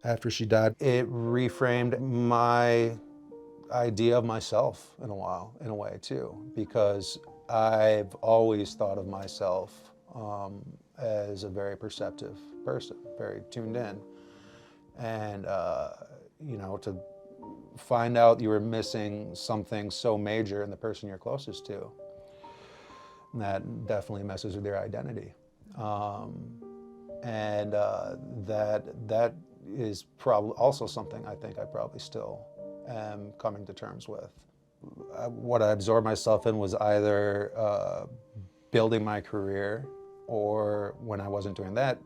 after she died. It reframed my idea of myself in a way too, because I've always thought of myself as a very perceptive person, very tuned in. And, to find out you were missing something so major in the person you're closest to, that definitely messes with your identity. And that is probably also something I think I probably still am coming to terms with. What I absorbed myself in was either building my career, or when I wasn't doing that,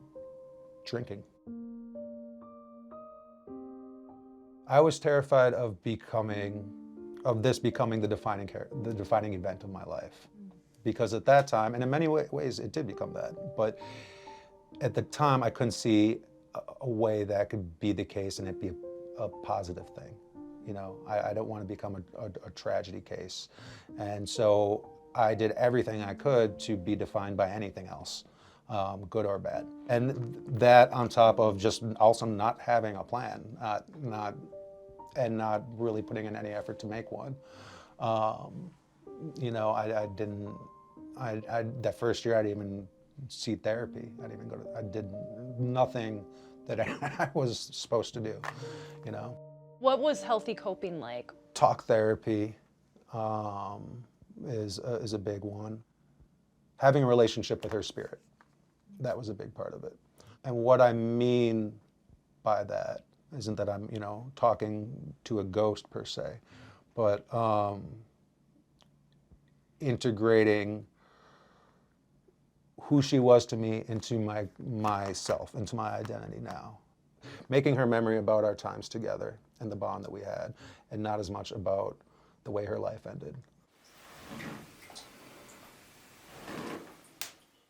drinking. I was terrified of this becoming the defining event of my life. Because at that time, and in many ways it did become that, but at the time I couldn't see a way that could be the case and it be a positive thing. I don't want to become a tragedy case. And so I did everything I could to be defined by anything else, good or bad. And that on top of just also not having a plan, not really putting in any effort to make one. I didn't, that first year I didn't even see therapy. I did nothing that I was supposed to do, What was healthy coping like? Talk therapy is a big one. Having a relationship with her spirit, that was a big part of it. And what I mean by that isn't that I'm, talking to a ghost per se, but integrating who she was to me into myself, into my identity now. Making her memory about our times together and the bond that we had, and not as much about the way her life ended.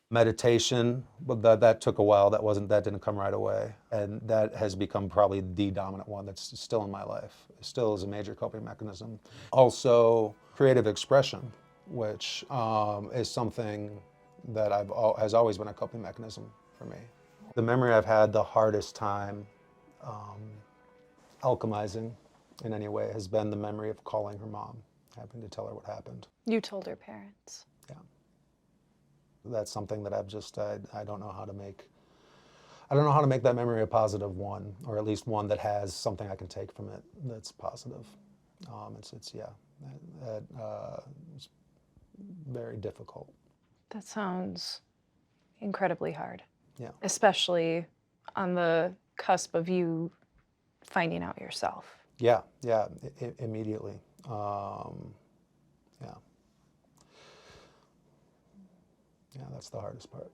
Meditation, but that took a while. That didn't come right away. And that has become probably the dominant one that's still in my life. It still is a major coping mechanism. Also, creative expression, which is something that has always been a coping mechanism for me. The memory I've had the hardest time alchemizing in any way has been the memory of calling her mom, having to tell her what happened. You told her parents. Yeah. That's something that I don't know how to make. I don't know how to make that memory a positive one, or at least one that has something I can take from it that's positive. It's very difficult. That sounds incredibly hard. Yeah. Especially on the cusp of you finding out yourself. Yeah, immediately. Yeah, that's the hardest part.